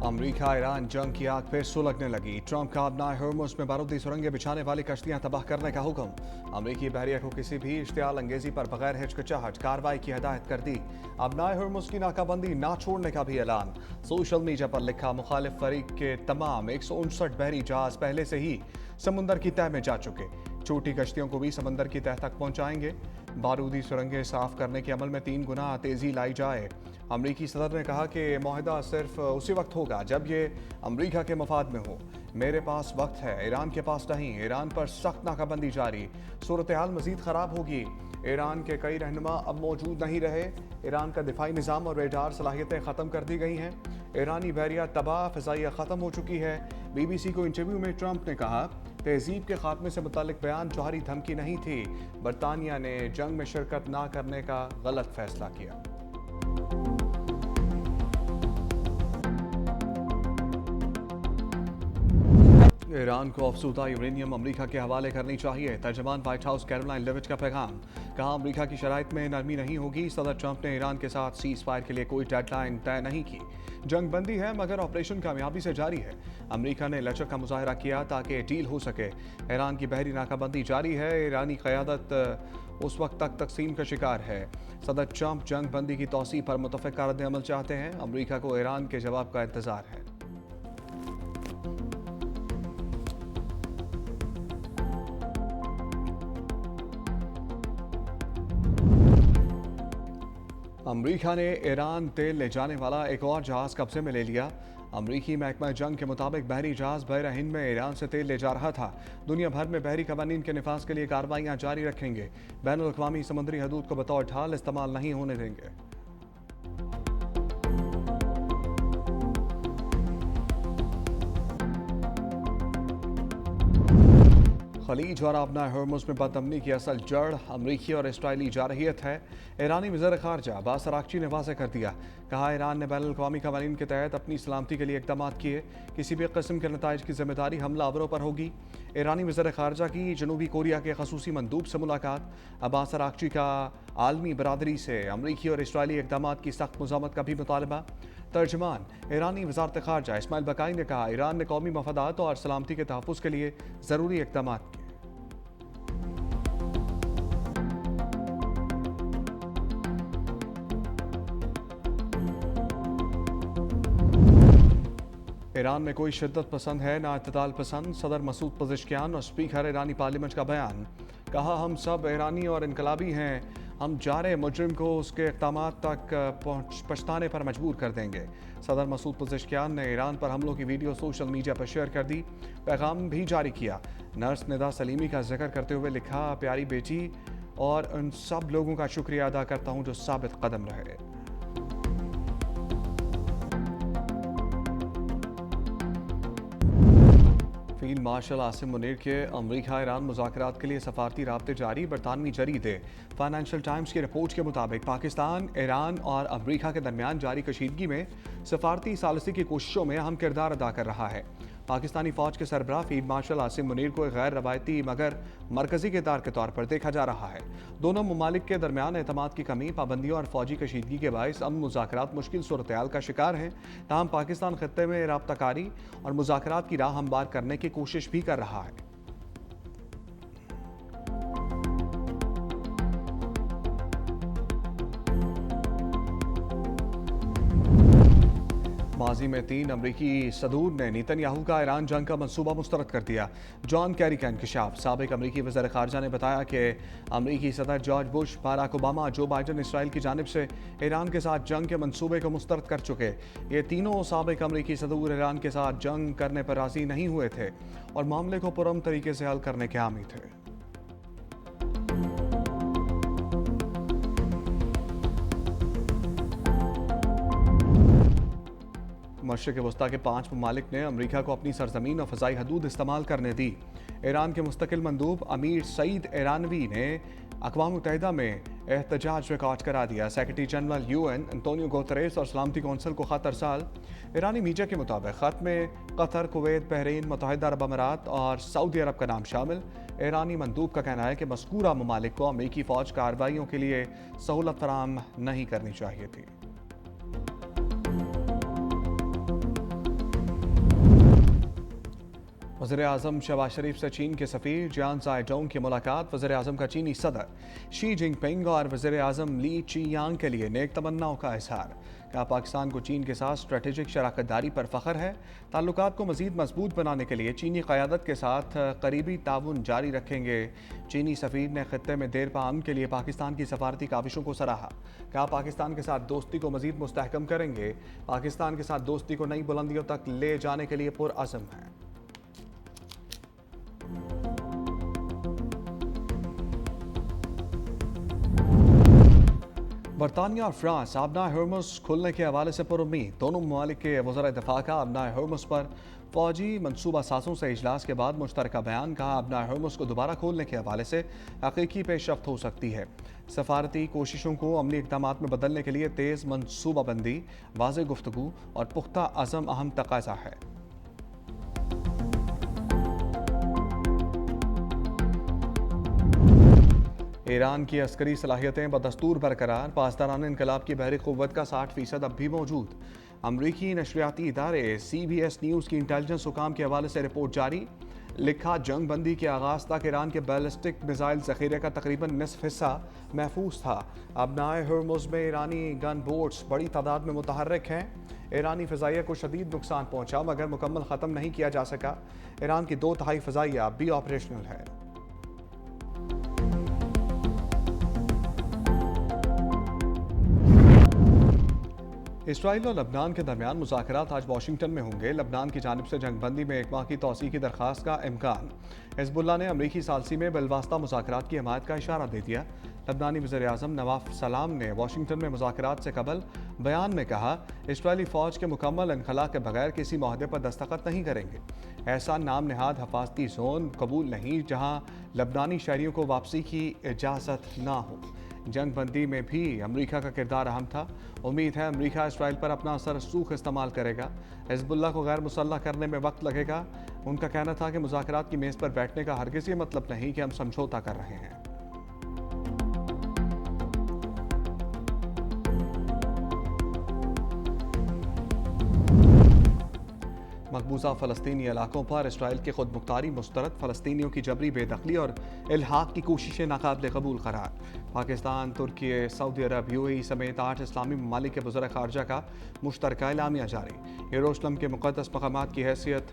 अमरीका Iran जंग की आग फिर सुलगने लगी। ट्रंप का अपनाए हॉर्मुज़ में बारूदी सुरंगें बिछाने वाली कश्तियां तबाह करने का हुक्म। अमरीकी बहरिया को किसी भी इश्तियाल अंगेजी पर बगैर हिचकिचाहट कार्रवाई की हिदायत कर दी। अपनाए हॉर्मुज़ की नाकाबंदी ना छोड़ने का भी ऐलान। सोशल मीडिया पर लिखा, मुखालिफ फरीक के तमाम 159 बहरी जहाज पहले से ही समुंदर की तह में जा चुके। छोटी कश्तियों को भी समंदर की तह तक पहुंचाएंगे। बारूदी सुरंगें साफ करने के अमल में 3 गुना तेजी लाई जाए। अमरीकी सदर ने कहा कि माहिदा सिर्फ उसी वक्त होगा जब ये अमरीका के मफाद में हो। मेरे पास वक्त है, ईरान के पास नहीं। ईरान पर सख्त नाकाबंदी जारी। सूरत हाल मजीद खराब होगी। ईरान के कई रहनुमा अब मौजूद नहीं रहे। ईरान का दिफाई निज़ाम और रेडार सलाहियतें ख़त्म कर दी गई हैं। ईरानी बहरिया तबाह, फ़िज़ाइया ख़त्म हो चुकी है। BBC को इंटरव्यू में ट्रंप ने कहा, तहजीब के खात्मे से मुतालिक बयान जौहरी धमकी नहीं थी। बरतानिया ने जंग में शिरकत ना करने का गलत फैसला किया। ईरान को अफसूदा यूरेनियम अमरीका के हवाले करनी चाहिए। तर्जमान व्हाइट हाउस कैरोलाइन लेविट का पैगाम। कहा, अमरीका की शराइत में नरमी नहीं होगी। सदर ट्रंप ने ईरान के साथ सीज फायर के लिए कोई डेडलाइन तय नहीं की। जंग बंदी है मगर ऑपरेशन कामयाबी से जारी है। अमरीका ने लचक का मुजाहरा किया ताकि डील हो सके। ईरान की बहरी नाकाबंदी जारी है। ईरानी क़यादत उस वक्त तक तकसीम का शिकार है। सदर ट्रंप जंग बंदी की तौसीह पर मुतफ़िक़ रद्द-ए-अमल चाहते हैं। अमरीका को ईरान के जवाब का इंतज़ार है। अमरीका ने ईरान तेल ले जाने वाला एक और जहाज कब्जे में ले लिया। अमरीकी महकमा जंग के मुताबिक बहरी जहाज बहरा हिंद में ईरान से तेल ले जा रहा था। दुनिया भर में बहरी कवानीन के निफाज के लिए कार्रवाइयां जारी रखेंगे। बैनुल अक़वामी समुद्री हदूद को बतौर ढाल इस्तेमाल नहीं होने देंगे। खलीज और अपना हॉर्मुज़ में बदअमनी की असल जड़ अमरीकी और इसराइली जारहियत है। ईरानी वज़ीर ख़ारजा अब्बास अराग़ची ने वाज़ेह कर दिया। कहा, ईरान ने बैनुल अक़वामी क़वानीन के तहत अपनी सलामती के लिए इक़दाम किए। किसी भी किस्म के नताइज की ज़िम्मेदारी हमलावरों पर होगी। ईरानी वज़ीर ख़ारजा की जनूबी कोरिया के ख़ुसूसी मंदूब से मुलाकात। अब्बास अराग़ची का आलमी बरादरी से अमरीकी और इसराइली इक़दाम की सख्त मज़ामत का भी मुतालबा। तर्जमान ईरानी वज़ारत ख़ारजा इस्माइल बकाई ने कहा, ईरान ने कौमी मफादात और सलामती के तहफ़्फ़ुज़ के लिए ज़रूरी इक़दाम किए। ईरान में कोई शिद्दत पसंद है ना इत्तेदाल पसंद। सदर मसूद पज़ेश्कियान और स्पीकर ईरानी पार्लियामेंट का बयान। कहा, हम सब ईरानी और इनकलाबी हैं। हम जारे मुजरिम को उसके इक़दाम तक पछताने पर मजबूर कर देंगे। सदर मसूद पज़ेश्कियान ने ईरान पर हमलों की वीडियो सोशल मीडिया पर शेयर कर दी। पैगाम भी जारी किया। नर्स निदा सलीमी का जिक्र करते हुए लिखा, प्यारी बेटी और उन सब लोगों का शुक्रिया अदा करता हूँ जो साबित कदम रहे। फील्ड मार्शल आसिम मुनीर के अमरीका ईरान मुज़ाकरात के लिए सफारती राब्ते जारी। बरतानवी जरीदे फाइनेंशियल टाइम्स की रिपोर्ट के मुताबिक पाकिस्तान, ईरान और अमरीका के दरमियान जारी कशीदगी में सफारती सालसी की कोशिशों में अहम किरदार अदा कर रहा है। पाकिस्तानी फ़ौज के सरबराह फील्ड मार्शल आसिम मुनीर को गैर रवायती मगर मरकजी किरदार के तौर पर देखा जा रहा है। दोनों ममालिक के दरमियान एतमाद की कमी, पाबंदियों और फौजी कशीदगी के बायस अमन मुज़ाकरात मुश्किल सूरत हाल का शिकार हैं। ताहम पाकिस्तान खत्ते में राब्ताकारी और मुज़ाकरात की राह हमवार करने की कोशिश भी कर रहा है। माजी में 3 अमरीकी सदूर ने नेतन्याहू का ईरान जंग का मंसूबा मुस्तरद कर दिया। जॉन कैरी का इंकशाफ। साबिक अमरीकी वज़ीर ख़ारजा ने बताया कि अमरीकी सदर जॉर्ज बुश, बाराक ओबामा, जो बाइडन इसराइल की जानिब से ईरान के साथ जंग के मंसूबे को मुस्तरद कर चुके। ये तीनों साबिक अमरीकी सदूर ईरान के साथ जंग करने पर राज़ी नहीं हुए थे और मामले को पुरअमन तरीके से हल करने के हामी थे। मशरिक़ वस्ता के 5 ममालिक ने अमरीका को अपनी सरजमीन और फ़ज़ाई हदूद इस्तेमाल करने दी। ईरान के मुस्तकिल मंदूब अमीर सईद ईरानवी ने अक़वाम मुत्तहिदा में एहतजाज रिकॉर्ड करा दिया। Secretary general UN Antonio Guterres और सलामती कौंसिल को ख़त अरसाल। ईरानी मीडिया के मुताबिक ख़त में कतर, कुवैत, बहरीन, मुत्तहिदा अरब अमारात और सऊदी अरब का नाम शामिल। ईरानी मंदूब का कहना है कि मज़कूरा ममालिक को अमरीकी फ़ौज कार्रवाइयों के लिए सहूलत फराहम नहीं करनी चाहिए थी। वज़ीर आज़म शहबाज शरीफ से चीन के सफ़ीर जियान ज़ाइडोंग की मुलाकात। वज़ीर आज़म का चीनी सदर शी जिनपिंग और वज़ीर आज़म ली चियांग के लिए नेक तमन्नाओं का इजहार। कहा पाकिस्तान को चीन के साथ स्ट्रेटेजिक शराकत दारी पर फ़ख्र है। ताल्लुकात को मज़ीद मजबूत बनाने के लिए चीनी क़यादत के साथ करीबी ताउन जारी रखेंगे। चीनी सफ़ीर ने ख़ित्ते में देर पा अमन के लिए पाकिस्तान की सफारती काविशों को सराहा। कहा पाकिस्तान के साथ दोस्ती को मज़ीद मुस्तहकम करेंगे। पाकिस्तान के साथ दोस्ती को नई बुलंदियों तक ले जाने के लिए पुरअज़म है। बरतानिया और फ्रांस आबनाए हॉर्मुज़ खुलने के हवाले से पुरुम्मीद। दोनों ममालिक के वज़ीर दिफ़ा का आबनाए हॉर्मुज़ पर फ़ौजी मनसूबा साज़ों से इजलास के बाद मुश्तरका बयान। कहा आबनाए हॉर्मुज़ को दोबारा खोलने के हवाले से हकीकी पेशरफ्त हो सकती है। सफारती कोशिशों को अमली इक़दामात में बदलने के लिए तेज़ मनसूबाबंदी, वाज़ेह गुफ्तगू और पुख्ता अज़म अहम तक़ाज़ा है। ईरान की अस्करी सलाहियतें बदस्तूर बरकरार। पासदारान इनकलाब की बहरी क़ुव्वत का 60% अब भी मौजूद। अमरीकी नशरियाती इदारे CBS न्यूज़ की इंटेलिजेंस हुकाम के हवाले से रिपोर्ट जारी। लिखा जंग बंदी के आगाज़ तक ईरान के बैलिस्टिक मिसाइल ज़ख़ीरे का तकरीबन निसफ हिस्सा महफूज था। आबनाए हॉर्मुज़ में ईरानी गन बोट्स बड़ी तादाद में मुतहर्रिक हैं। ईरानी फ़िज़ाइया को शदीद नुकसान पहुँचा मगर मुकम्मल ख़त्म नहीं किया जा सका। ईरान की 2/3 फ़िज़ाइया अब भी ऑपरेशनल है। इसराइल और लबनान के दरमियान मुज़ाकरात आज वाशिंगटन में होंगे। लबनान की जानिब से जंगबंदी में 1 माह की तौसीअ की दरख्वास्त का इम्कान। हिज़्बुल्लाह ने अमरीकी सालसी में बिलवास्ता मुज़ाकरात की हमायत का इशारा दे दिया। लबनानी वज़ीर आज़म नवाफ सलाम ने वाशिंगटन में मुज़ाकरात से कबल बयान में कहा इसराइली फ़ौज के मुकम्मल इनखला के बगैर किसी मुआहदे पर दस्तखत नहीं करेंगे। ऐसा नाम नहाद हफाजती जोन कबूल नहीं जहाँ लबनानी शहरियों को वापसी की इजाज़त ना हो। जंग बंदी में भी अमरीका का किरदार अहम था। उम्मीद है अमरीका इसराइल पर अपना असर सूख इस्तेमाल करेगा। हिज़्बुल्लाह को गैर मुसल्लह करने में वक्त लगेगा। उनका कहना था कि मुज़ाकरात की मेज़ पर बैठने का हरगिज़ ये मतलब नहीं कि हम समझौता कर रहे हैं। मकबूजा फ़लस्तीनी इलाकों पर इसराइल की खुद मुख्तारी मुस्तरद। फ़लस्तीनियों की जबरी बेदखली और इल्हाक़ की कोशिशें नाकाबिल कबूल करार। पाकिस्तान, तुर्की, सऊदी अरब, UAE समेत 8 इस्लामी ममालिक के वज़ीर ख़ारजा का मुश्तरका एलामिया जारी। यरूशलेम के मुक़द्दस मक़ामात की हैसियत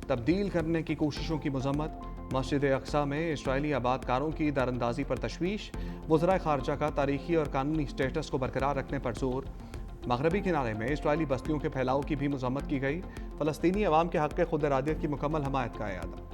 तब्दील करने की कोशिशों की मज़म्मत। मस्जिद अक़सा में इसराइली आबादकारों की दरअंदाज़ी पर तशवीश। वज़ीर ख़ारजा का तारीख़ी और कानूनी स्टेटस को बरकरार रखने पर जोर। मगरबी किनारे में इसराइली बस्तियों के फैलाव की भी मज़म्मत की गई। फ़लस्तीनी अवाम के हक़ खुद इरादियत की मुकम्मल हमायत का एलान।